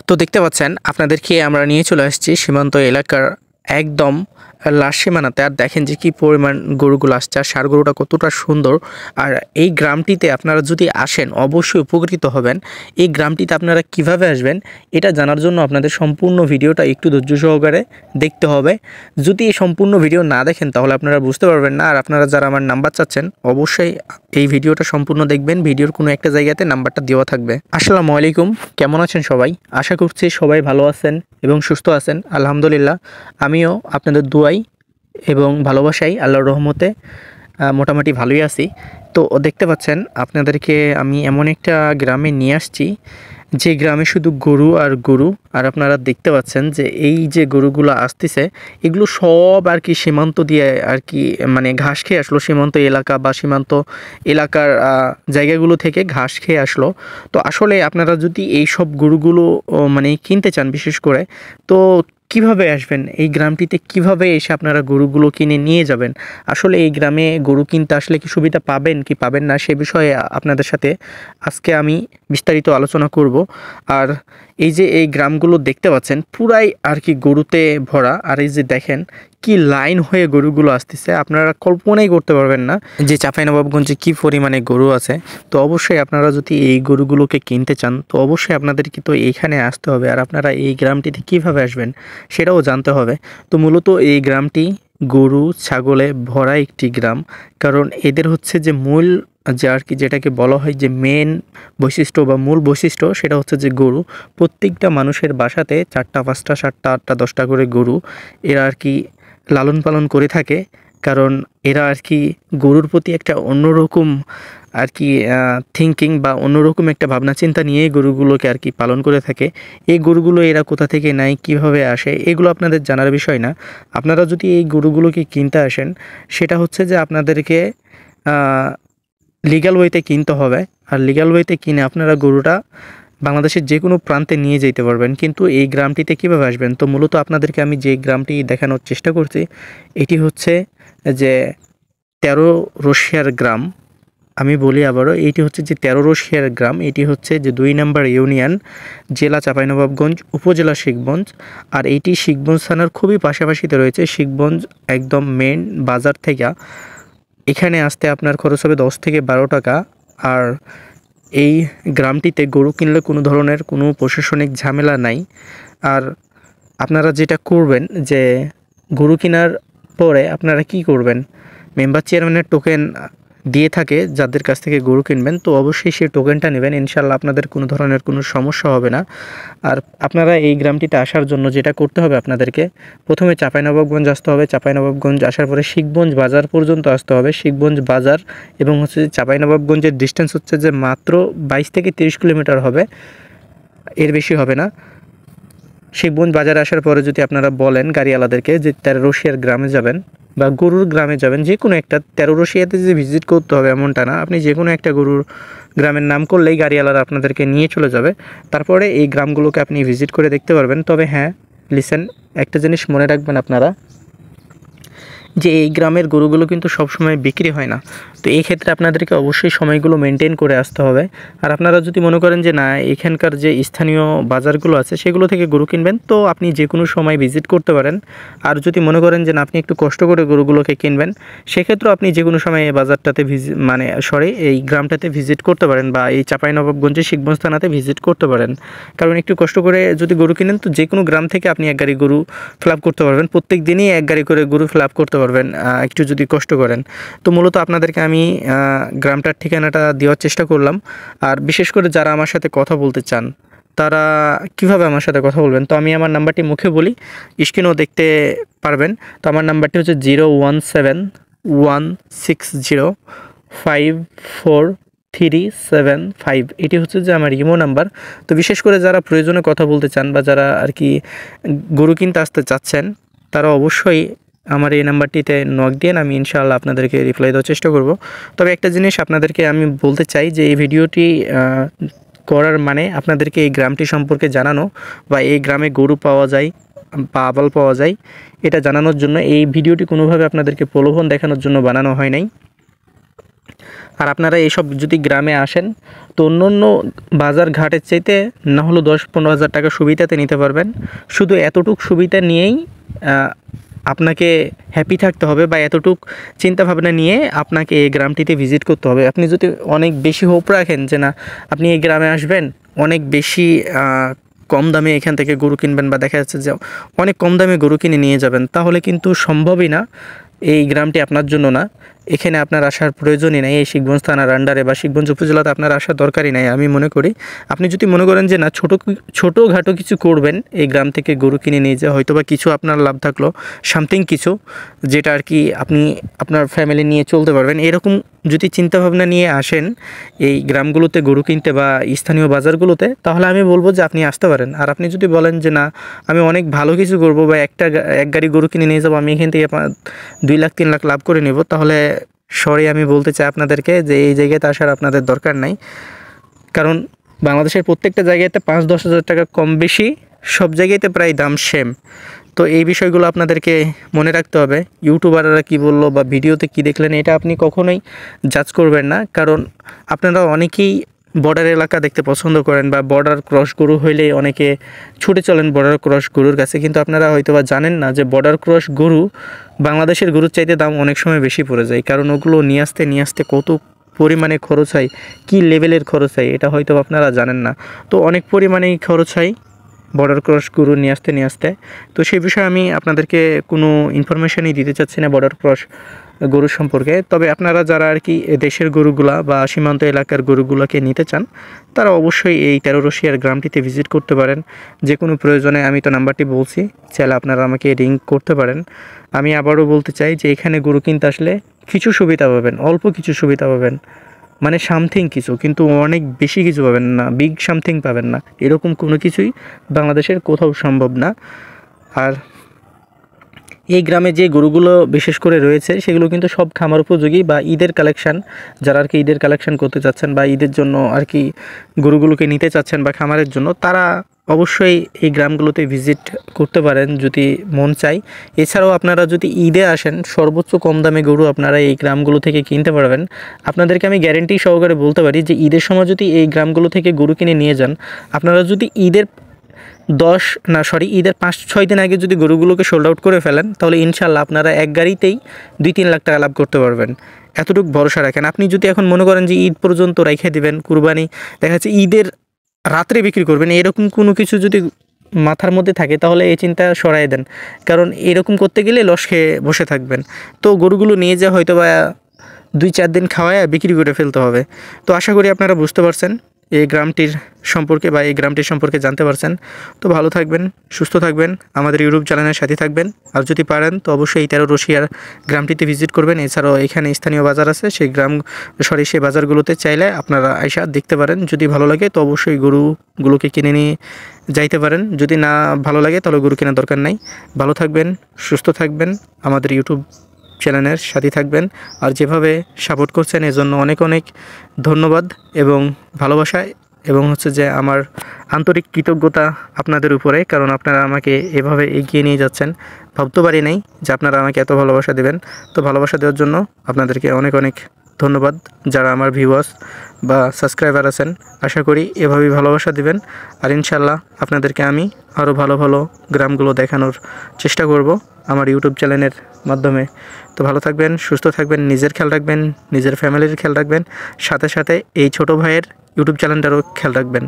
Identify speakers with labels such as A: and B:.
A: তো দেখতে পাচ্ছেন আপনাদেরকে আমরা নিয়ে চলে আসছি সীমান্ত এলাকার একদম লাস্ট সীমানাতে। আর দেখেন যে কি পরিমাণ গরুগুলো আসছে, আর ষাঁড় গরুটা কতটা সুন্দর। আর এই গ্রামটিতে আপনারা যদি আসেন অবশ্যই উপকৃত হবেন। এই গ্রামটিতে আপনারা কিভাবে আসবেন এটা জানার জন্য আপনাদের সম্পূর্ণ ভিডিওটা একটু ধৈর্য সহকারে দেখতে হবে। যদি এই সম্পূর্ণ ভিডিও না দেখেন তাহলে আপনারা বুঝতে পারবেন না। আর আপনারা যারা আমার নাম্বার চাচ্ছেন অবশ্যই এই ভিডিওটা সম্পূর্ণ দেখবেন। ভিডিওর কোনো একটা জায়গাতে নাম্বারটা দেওয়া থাকবে। আসসালামু আলাইকুম, কেমন আছেন সবাই? আশা করছি সবাই ভালো আছেন এবং সুস্থ আছেন। আলহামদুলিল্লাহ, আমিও আপনাদের দোয়াই এবং ভালোবাসাই আল্লাহর রহমতে মোটামুটি ভালোই আছি। তো দেখতে পাচ্ছেন আপনাদেরকে আমি এমন একটা গ্রামে নিয়ে আসছি যে গ্রামে শুধু গরু আর গরু। আর আপনারা দেখতে পাচ্ছেন যে এই যে গরুগুলো আসতেছে এগুলো সব আর কি সীমান্ত দিয়ে আর কি মানে ঘাস খেয়ে আসলো। সীমান্ত এলাকা বা সীমান্ত এলাকার জায়গাগুলো থেকে ঘাস খেয়ে আসলো। তো আসলে আপনারা যদি এই সব গরুগুলো মানে কিনতে চান বিশেষ করে, তো কিভাবে আসবেন এই গ্রামটিতে, কিভাবে এসে আপনারা গরুগুলো কিনে নিয়ে যাবেন? আসলে এই গ্রামে গরু কিনতে আসলে কি সুবিধা পাবেন কি পাবেন না সে বিষয়ে আপনাদের সাথে আজকে আমি বিস্তারিত আলোচনা করব। আর এই যে এই গ্রামগুলো দেখতে পাচ্ছেন পুরাই আর কি গরুতে ভরা। আর এই যে দেখেন কি লাইন হয়ে গরুগুলো আসতেছে, আপনারা কল্পনাই করতে পারবেন না যে চাঁপাইনবাবগঞ্জে কি পরিমাণে গরু আছে। তো অবশ্যই আপনারা যদি এই গরুগুলোকে কিনতে চান তো অবশ্যই আপনাদেরকে তো এইখানে আসতে হবে। আর আপনারা এই গ্রামটিতে কিভাবে আসবেন সেটাও জানতে হবে। তো মূলত এই গ্রামটি গরু ছাগলে ভরা একটি গ্রাম। কারণ এদের হচ্ছে যে মূল যে আর কি যেটাকে বলা হয় যে মেন বৈশিষ্ট্য বা মূল বৈশিষ্ট্য সেটা হচ্ছে যে গরু। প্রত্যেকটা মানুষের বাসাতে 4টা 5টা 7টা 8টা 10টা করে গরু এরা আর কি লালন পালন করে থাকে। কারণ এরা আর কি গরুর প্রতি একটা অন্যরকম আর কি থিঙ্কিং বা অন্যরকম একটা ভাবনা চিন্তা নিয়ে গরুগুলোকে আর কি পালন করে থাকে। এই গরুগুলো এরা কোথা থেকে নেয়, কিভাবে আসে, এগুলো আপনাদের জানার বিষয় না। আপনারা যদি এই গরুগুলোকে কিনতে আসেন সেটা হচ্ছে যে আপনাদেরকে লিগ্যাল ওয়েতে কিনতে হবে। আর লিগ্যাল ওয়েতে কিনে আপনারা গরুটা বাংলাদেশের যে কোনো প্রান্তে নিয়ে যেতে পারবেন। কিন্তু এই গ্রামটিতে কীভাবে আসবেন? তো মূলত আপনাদেরকে আমি যে গ্রামটি দেখানোর চেষ্টা করছি এটি হচ্ছে যে 13 রশিয়ার গ্রাম। আমি বলি আবারও, এইটি হচ্ছে যে 13 রশিয়ার গ্রাম। এটি হচ্ছে যে 2 নম্বর ইউনিয়ন, জেলা চাঁপাইনবাবগঞ্জ, উপজেলা শিখগঞ্জ। আর এইটি শিখগঞ্জ থানার খুবই পাশাপাশিতে রয়েছে। শিখগঞ্জ একদম মেন বাজার থেকে এখানে আসতে আপনার খরচ হবে 10 থেকে 12 টাকা। আর এই গ্রামটিতে গরু কিনলে কোনো ধরনের কোনো প্রশাসনিক ঝামেলা নাই। আর আপনারা যেটা করবেন যে গরু কেনার পরে আপনারা কি করবেন, মেম্বার চেয়ারম্যানের টোকেন দিয়ে থাকে যাদের কাছ থেকে গরু কিনবেন, তো অবশ্যই সেই টোকেনটা নেবেন। ইনশাল্লাহ আপনাদের কোনো ধরনের কোনো সমস্যা হবে না। আর আপনারা এই গ্রামটিতে আসার জন্য যেটা করতে হবে আপনাদেরকে প্রথমে চাঁপাইনবাবগঞ্জ আসতে হবে। চাঁপাইনবাবগঞ্জ আসার পরে শিখগঞ্জ বাজার পর্যন্ত আসতে হবে। শিখগঞ্জ বাজার এবং হচ্ছে চাঁপাইনবাবগঞ্জের ডিস্টেন্স হচ্ছে যে মাত্র 22 থেকে 30 কিলোমিটার হবে, এর বেশি হবে না। শিখগঞ্জ বাজারে আসার পরে যদি আপনারা বলেন গাড়িওয়ালাদেরকে যে 13 রশিয়ার গ্রামে যাবেন বা গরুর গ্রামে যাবেন, যে কোনো একটা 13 রশিয়াতে যে ভিজিট করতে হবে এমনটা না, আপনি যে কোনো একটা গরুর গ্রামের নাম করলেই গাড়িওয়ালারা আপনাদেরকে নিয়ে চলে যাবে। তারপরে এই গ্রামগুলোকে আপনি ভিজিট করে দেখতে পারবেন। তবে হ্যাঁ, লিসেন, একটা জিনিস মনে রাখবেন আপনারা যে এই গ্রামের গরুগুলো কিন্তু সবসময় বিক্রি হয় না। তো এই ক্ষেত্রে আপনাদেরকে অবশ্যই সময়গুলো মেনটেন করে আসতে হবে। আর আপনারা যদি মনে করেন যে না এখানকার যে স্থানীয় বাজারগুলো আছে সেগুলো থেকে গরু কিনবেন, তো আপনি যে কোনো সময় ভিজিট করতে পারেন। আর যদি মনে করেন যে না আপনি একটু কষ্ট করে গরুগুলোকে কিনবেন, সেক্ষেত্রেও আপনি যে কোনো সময় এই বাজারটাতে এই গ্রামটাতে ভিজিট করতে পারেন বা এই চাঁপাইনবাবগঞ্জের শিখগঞ্জ থানাতে ভিজিট করতে পারেন। কারণ একটু কষ্ট করে যদি গরু কিনেন তো যে কোনো গ্রাম থেকে আপনি এক গাড়ি গরু ফিল আপ করতে পারবেন। প্রত্যেক দিনই এক গাড়ি করে গরু ফিল আপ করতে পারবেন একটু যদি কষ্ট করেন। তো মূলত আপনাদেরকে আমি গ্রামটার ঠিকানাটা দেওয়ার চেষ্টা করলাম। আর বিশেষ করে যারা আমার সাথে কথা বলতে চান তারা কিভাবে আমার সাথে কথা বলবেন, তো আমি আমার নাম্বারটি মুখে বলি, স্ক্রিনেও দেখতে পারবেন। তো আমার নাম্বারটি হচ্ছে 01716054375। এটি হচ্ছে যে আমার ইমো নাম্বার। তো বিশেষ করে যারা প্রয়োজনে কথা বলতে চান বা যারা আর কি গরু কিনতে আসতে চাচ্ছেন তারা অবশ্যই আমার এই নাম্বারটিতে নক দিন, আমি ইনশাআল্লাহ আপনাদেরকে রিপ্লাই দেওয়ার চেষ্টা করব। তবে একটা জিনিস আপনাদেরকে আমি বলতে চাই যে এই ভিডিওটি করার মানে আপনাদেরকে এই গ্রামটি সম্পর্কে জানানো বা এই গ্রামে গরু পাওয়া যায় বা আবাল পাওয়া যায় এটা জানানোর জন্য। এই ভিডিওটি কোনোভাবে আপনাদেরকে প্রলোভন দেখানোর জন্য বানানো হয় নাই। আর আপনারা এইসব যদি গ্রামে আসেন তো অন্য অন্য বাজার ঘাটের চাইতে না হলেও 10-15 হাজার টাকা সুবিধাতে নিতে পারবেন। শুধু এতটুক সুবিধা নিয়েই আপনাকে হ্যাপি থাকতে হবে, বা এতটুক চিন্তাভাবনা নিয়ে আপনাকে এই গ্রামটিতে ভিজিট করতে হবে। আপনি যদি অনেক বেশি হোপ রাখেন যে না আপনি এই গ্রামে আসবেন, অনেক বেশি কম দামে এখান থেকে গরু কিনবেন, বা দেখা যাচ্ছে যে অনেক কম দামে গরু কিনে নিয়ে যাবেন, তাহলে কিন্তু সম্ভবই না। এই গ্রামটি আপনার জন্য না, এখানে আপনার আসার প্রয়োজনই নাই। এই শিখগঞ্জ থানার আন্ডারে বা শিখগঞ্জ উপজেলাতে আপনার আসার দরকারই নাই আমি মনে করি। আপনি যদি মনে করেন যে না ছোটোখাটো কিছু করবেন, এই গ্রাম থেকে গরু কিনে নিয়ে যা হয়তো বা কিছু আপনার লাভ থাকলো, সামথিং কিছু যেটা আর কি আপনি আপনার ফ্যামিলি নিয়ে চলতে পারবেন, এরকম যদি চিন্তাভাবনা নিয়ে আসেন এই গ্রামগুলোতে গরু কিনতে বা স্থানীয় বাজারগুলোতে, তাহলে আমি বলবো যে আপনি আসতে পারেন। আর আপনি যদি বলেন যে না আমি অনেক ভালো কিছু করবো বা এক গাড়ি গরু কিনে নিয়ে যাবো, আমি এখান থেকে 2 লাখ 3 লাখ লাভ করে নেব, তাহলে সরি আমি বলতে চাই আপনাদেরকে যে এই জায়গাতে আসার আপনাদের দরকার নাই। কারণ বাংলাদেশের প্রত্যেকটা জায়গাতে 5-10 হাজার টাকা কম বেশি সব জায়গাতে প্রায় দাম সেম। তো এই বিষয়গুলো আপনাদেরকে মনে রাখতে হবে। ইউটিউবাররা কী বললো বা ভিডিওতে কী দেখলেন এটা আপনি কখনোই জাজ করবেন না, কারণ আপনারা অনেকেই বর্ডার এলাকা দেখতে পছন্দ করেন, বা বর্ডার ক্রস গরু হইলে অনেকে ছুটে চলেন বর্ডার ক্রস গরুর কাছে, কিন্তু আপনারা হয়তো বা জানেন না যে বর্ডার ক্রস গরু বাংলাদেশের গরুর চাইতে দাম অনেক সময় বেশি পড়ে যায়, কারণ ওগুলো নিয়ে আসতে কত পরিমাণে খরচ হয়, কী লেভেলের খরচ হয় এটা হয়তো আপনারা জানেন না। তো অনেক পরিমাণেই খরচ হয় বর্ডার ক্রস গরু নিয়ে আসতে। তো সেই বিষয়ে আমি আপনাদেরকে কোনো ইনফরমেশনই দিতে চাচ্ছি না বর্ডার ক্রস গরু সম্পর্কে। তবে আপনারা যারা আর কি দেশের গরুগুলা বা সীমান্ত এলাকার গরুগুলোকে নিতে চান, তারা অবশ্যই এই 13 রশিয়ার গ্রামটিতে ভিজিট করতে পারেন। যে কোনো প্রয়োজনে আমি তো নাম্বারটি বলছি, চাইলে আপনারা আমাকে রিং করতে পারেন। আমি আবারও বলতে চাই যে এখানে গরু কিনতে আসলে কিছু সুবিধা পাবেন, অল্প কিছু সুবিধা পাবেন, মানে সামথিং কিছু, কিন্তু অনেক বেশি কিছু পাবেন না, বিগ সামথিং পাবেন না, এরকম কোনো কিছুই বাংলাদেশের কোথাও সম্ভব না। আর এই গ্রামে যে গরুগুলো বিশেষ করে রয়েছে সেগুলো কিন্তু সব খামার উপযোগী বা ঈদের কালেকশান, যারা আর কি ঈদের কালেকশান করতে চাচ্ছেন বা ঈদের জন্য আর কি গরুগুলোকে নিতে চাচ্ছেন বা খামারের জন্য, তারা অবশ্যই এই গ্রামগুলোতে ভিজিট করতে পারেন যদি মন চায়। এছাড়াও আপনারা যদি ঈদে আসেন, সর্বোচ্চ কম দামে গরু আপনারা এই গ্রামগুলো থেকে কিনতে পারবেন। আপনাদেরকে আমি গ্যারেন্টি সহকারে বলতে পারি যে ঈদের সময় যদি এই গ্রামগুলো থেকে গরু কিনে নিয়ে যান, আপনারা যদি ঈদের 5-6 দিন আগে যদি গরুগুলোকে সোল্ড আউট করে ফেলেন, তাহলে ইনশাল্লাহ আপনারা এক গাড়িতেই 2-3 লাখ টাকা লাভ করতে পারবেন। এতটুকু ভরসা রাখেন। আপনি যদি এখন মনে করেন যে ঈদ পর্যন্ত রেখে দিবেন, কুরবানি দেখা যাচ্ছে ঈদের রাত্রে বিক্রি করবেন, এরকম কোনো কিছু যদি মাথার মধ্যে থাকে, তাহলে এই চিন্তা সরাই দেন, কারণ এরকম করতে গেলে লস খেয়ে বসে থাকবেন। তো গরুগুলো নিয়ে যা হয়তো বা 2-4 দিন খাওয়ায় বিক্রি করে ফেলতে হবে। তো আশা করি আপনারা বুঝতে পারছেন এই গ্রামটির সম্পর্কে বা এই গ্রামটির সম্পর্কে জানতে পারছেন। তো ভালো থাকবেন, সুস্থ থাকবেন, আমাদের ইউটিউব চ্যানেলের সাথে থাকবেন। আর যদি পারেন তো অবশ্যই এই 13 রশিয়ার গ্রামটিতে ভিজিট করবেন। এছাড়াও এখানে স্থানীয় বাজার আছে, সেই সেই বাজারগুলোতে চাইলে আপনারা আইসা দেখতে পারেন। যদি ভালো লাগে তো অবশ্যই গরুগুলোকে কিনে নিয়ে যাইতে পারেন। যদি না ভালো লাগে তাহলে গরু কেনার দরকার নাই। ভালো থাকবেন, সুস্থ থাকবেন, আমাদের ইউটিউব চ্যানেলের সাথে থাকবেন। আর যেভাবে সাপোর্ট করছেন এজন্য অনেক অনেক ধন্যবাদ এবং ভালোবাসা, এবং হচ্ছে যে আমার আন্তরিক কৃতজ্ঞতা আপনাদের উপরে, কারণ আপনারা আমাকে এভাবে এগিয়ে নিয়ে যাচ্ছেন। ভাবতে পারি নাই যে আপনারা আমাকে এত ভালোবাসা দেবেন। তো ভালোবাসা দেওয়ার জন্য আপনাদেরকে অনেক অনেক ধন্যবাদ। যারা আমার ভিউয়ার্স বা সাবস্ক্রাইবার আছেন, আশা করি এভাবেই ভালোবাসা দিবেন। আর ইনশাল্লাহ আপনাদেরকে আমি আরও ভালো ভালো গ্রামগুলো দেখানোর চেষ্টা করব আমার ইউটিউব চ্যানেলের মাধ্যমে। তো ভালো থাকবেন, সুস্থ থাকবেন, নিজের খেয়াল রাখবেন, নিজের ফ্যামিলির খেয়াল রাখবেন, সাথে সাথে এই ছোটো ভাইয়ের ইউটিউব চ্যানেলটারও খেয়াল রাখবেন।